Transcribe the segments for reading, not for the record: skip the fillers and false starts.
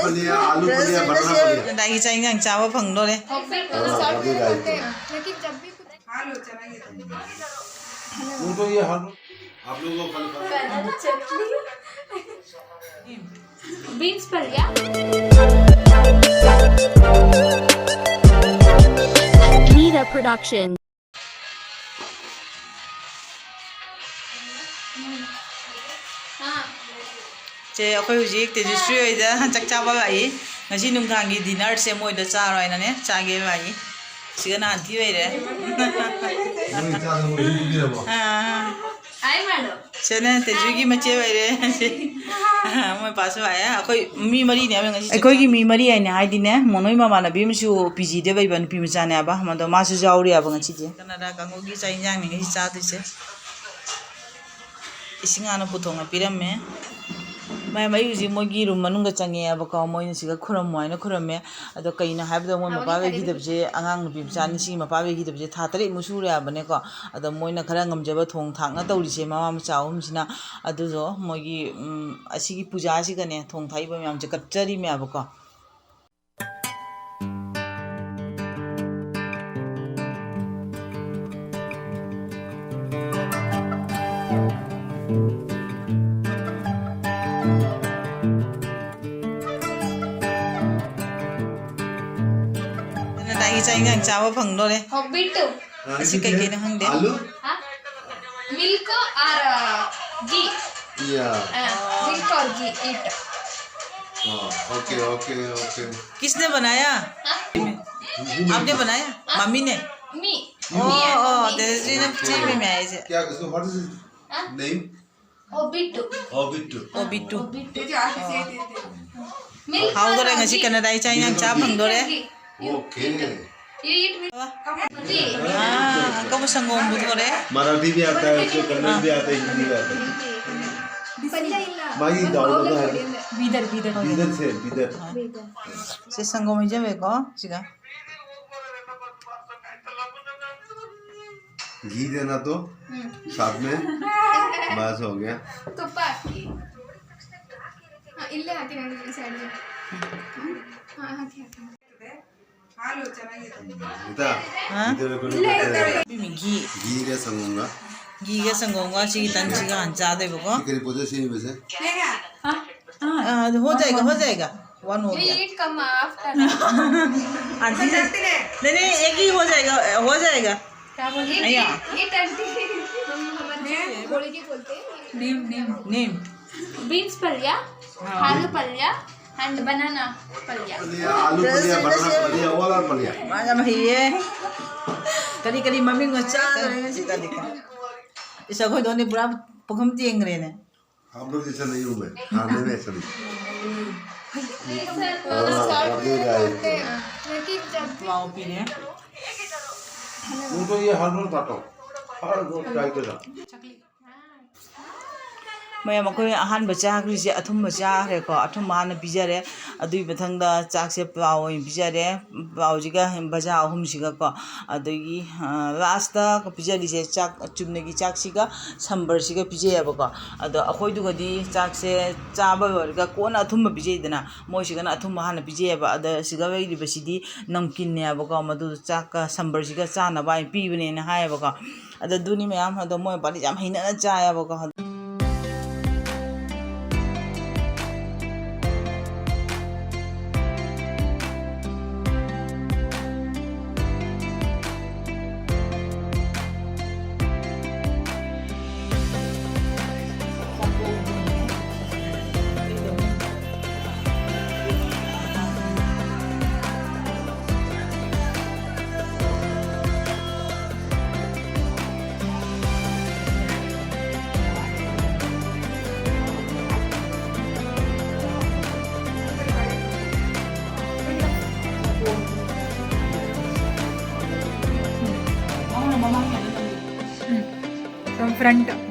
पलिया आलू पलिया बनाना पलिया दाई चाहिए अंग चावा फंगलो रे लेकिन जब भी हालो चलाइए तो ये हाल आप लोगों को चटनी बीन्स पलिया Nita Production. चे अखोई हुजिक तेजस्वी होइदा चक चाबा लाई ngasi nungkangi dinner se moi da cha roi na ne cha ge bai sigana anti bai re नहीं चाहते मुझे भी दे बो आई madam se na teju gi mache bai re moi pasu aya akhoi mi mari ne ngasi akhoi gi mi mari ai ne hai di ne monoi mama na bi msu pg de bai ban pi mcha ne ba ma do ma su jauri ya ba ngasi je canada kango gi chai nyang ni ngasi cha du se isingana puthonga pirame mai mai uji mogi room manunga change abaka moina siga khuram moina khurame ado kaina habda mo mapa be gidabje angang nupi chani si mapa be gidabje tha tare musure abane ko ado moina khara ngamjaba thong thangna tawrise mama machawum sina ado zo mogi asigi puja si gane thong thai ba myam je kapchari me abaka चाहिए अंग चावा फंगलो रे बिट्टू ऐसी कई कई हंग दे आलू milk और घी या मिल्क और घी इट ओके ओके ओके किसने बनाया आपने बनाया मम्मी ने मी ओ तेजस्वी ने ची में आए से क्या इसको व्हाट इज नेम ओ बिट्टू ओ बिट्टू ओ बिट्टू तेज आके से दे मिल्क हाउ दो रे ngasi कनाडा चाहिए अंग चा फंगलो रे ओके You eat milk? हां कब संगोम बुद रे मराठी भी आता है उसको कन्नड़ भी आता है हिंदी भी आता है मागी दाल तो है बीदर बीदर बीदर से बीदर से संगोम जबे को सिगा घी देना तो साथ में बस हो गया ತುಪ್ಪ ಹಾಕಿ ಇಲ್ಲೇ ಹಾಕಿ ನಾನು ಸೈಡ್ ಹಾಕಿ हालो चलाइए इधर हां इधर को बिमी घी घी रे संगूंगा घी के संगोम वा सी तन सी का चा दे को करी पोते से में से क्या हो जाएगा वन हो गया ईट कम आफ्टर आंटी नहीं नहीं एक ही हो जाएगा क्या बोलिए अय्या ईट आंटी हम हमारे होಳಿಗೆ बोलते हैं नेम बीन्स पल्य आलू पल्य and banana पल्य आलू पलिया बनाना पलिया वाला पलिया माजा भैये करी करी मम्मी को चा करेंगे सीधा दिखा इसा कोई दोने पूरा पकम तियंग रहे ने हम लोग जैसा नहीं हूँ मैं खाने में ऐसा नहीं वाओ पी रहे वो तो ये हर रोज खाता हूँ हर रोज ट्राई करता मैं मकोई अहान बच्चा से अथुम बच्चा है को अथुम मान पिजरे अदुई बथंग चाक से पाव पिजरे पाव जिगा बजा अहुम सिगा को अदुई लास्ट पिजरी से चाक चुमने की चाक सिगा संबर सिगा पिजे अब को अद अखोई दुगदी चाक से चाबा वर्गा कोन अथुम पिजे दना मोय सिगा अथुम हान पिजे अब अद सिगा वेरी बसिदी नमकिन ने अब को मदु चाक संबर सिगा चाना बाय पीबने ने हाय अब को अद दुनी मयाम अद मोय बाली जाम हिना चाय अब को from front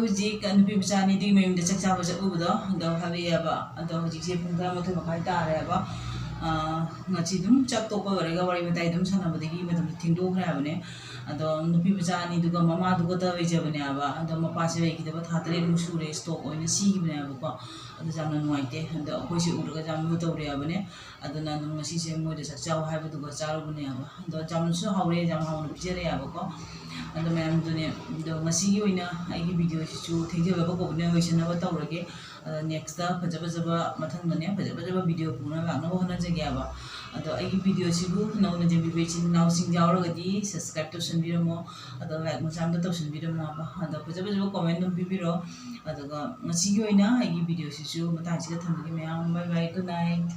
ꯍꯧꯖꯤꯛ ꯅꯨꯄꯤ ꯃꯆꯥ ꯑꯅꯤꯗꯨꯒꯤ ꯃꯌꯨꯝꯗ ꯆꯥꯛ ꯆꯥꯕ ꯆꯠꯂꯨꯕꯗꯣ ꯑꯗꯣ ꯍꯜꯂꯛꯑꯦꯕ ꯑꯗꯣ ꯍꯧꯖꯤꯛꯁꯦ ꯄꯨꯡ 11:30 ꯇꯥꯔꯦꯕ ꯉꯁꯤ ꯑꯗꯨꯝ ꯆꯥꯛ ꯇꯣꯛꯄ ꯂꯣꯏꯔꯒ ꯋꯥꯔꯤ ꯋꯥꯇꯥꯏ ꯑꯗꯨꯝ ꯁꯥꯟꯅꯕꯗꯒꯤ ꯃꯇꯝꯗꯣ ꯊꯦꯡꯗꯣꯛꯈ꯭ꯔꯦ ꯍꯥꯏꯕꯅꯦ ꯑꯗꯣ ꯅꯨꯄꯤ ꯃꯆꯥ ꯑꯅꯤꯗꯨꯒ ꯃꯃꯥꯗꯨꯒꯇ ꯂꯩꯖꯕꯅꯦꯕ ꯑꯗꯣ ꯃꯄꯥꯁꯦ ꯂꯩꯈꯤꯗꯕ ꯊꯥ 3 ꯁꯨꯔꯦ ꯁ꯭ꯇꯣꯛ ꯑꯣꯏꯅ ꯁꯤꯈꯤꯕꯅꯦꯕꯀꯣ ꯑꯗꯣ ꯌꯥꯝꯅ ꯅꯨꯡꯉꯥꯏꯇꯦ ꯑꯗꯣ ꯑꯩꯈꯣꯏꯁꯦ ꯎꯔꯒ ꯌꯥꯝꯅ ꯇꯧꯔꯦ ꯍꯥꯏꯕꯅꯦ ꯑꯗꯨꯅ ꯑꯗꯨꯝ ꯉꯁꯤꯁꯦ ꯃꯣꯏꯗ ꯆꯥꯛ ꯆꯥꯎ ꯍꯥꯏꯕꯗꯨꯒ ꯆꯥꯔꯨꯕꯅꯦꯕ ꯑꯗꯣ ꯌꯥꯝꯅꯁꯨ ꯍꯥꯎꯔꯦ ꯌꯥꯝ ꯍꯥꯎꯅ ꯄꯤꯖꯔꯦꯕꯀꯣ ꯑꯗꯣ ꯃꯌꯥꯝꯗꯨꯅꯦ ꯑꯗꯣ ꯉꯁꯤꯒꯤ ꯑꯣꯏꯅ ꯑꯩꯒꯤ ꯚꯤꯗꯤꯑꯣꯁꯤꯁꯨ ꯊꯦꯡꯖꯜꯂꯕ ꯀꯧꯕꯅ ꯂꯣꯏꯁꯤꯟꯅꯕ ꯇꯧꯔꯒꯦ ꯑꯗꯣ ꯅꯦꯛꯁꯇ ꯐꯖꯕ ꯃꯊꯪꯗꯅꯦ ꯐꯖꯕ ꯚꯤꯗꯤꯑꯣ ꯄꯨꯅꯕ ꯂꯥꯛꯅꯕ ꯍꯣꯠꯅꯖꯒꯦꯕ ꯑꯗꯣ ꯑꯩꯒꯤ ꯚꯤꯗꯤꯑꯣꯁꯤꯕꯨ ꯅꯧꯅ ꯌꯦꯡꯕꯤꯕ ꯏꯆꯤꯟ ꯏꯅꯥꯎꯁꯤꯡ ꯌꯥꯎꯔꯒꯗꯤ ꯁꯕꯁꯀ꯭ꯔꯥꯏꯕ ꯇꯧꯁꯟꯕꯤꯔꯝꯃꯣ ꯑꯗꯣ ꯂꯥꯏꯛ ꯃꯆꯥ ꯑꯃꯇ ꯇꯧꯁꯟꯕꯤꯔꯝꯃꯣꯕ ꯑꯗꯣ ꯐꯖꯕ ꯀꯣꯃꯦꯟ ꯑꯗꯨꯝ ꯄꯤꯕꯤꯔꯣ ꯑꯗꯨꯒ ꯉꯁꯤꯒꯤ ꯑꯣꯏꯅ ꯑꯩꯒꯤ ꯚꯤꯗꯤꯑꯣꯁꯤꯁꯨ ꯃꯇꯥꯡꯁꯤꯗ ꯊꯝꯖꯒꯦ ꯃꯌꯥꯝ ꯕꯥꯏ ꯕꯥꯏ ꯒꯨꯗ ꯅꯥꯏꯠ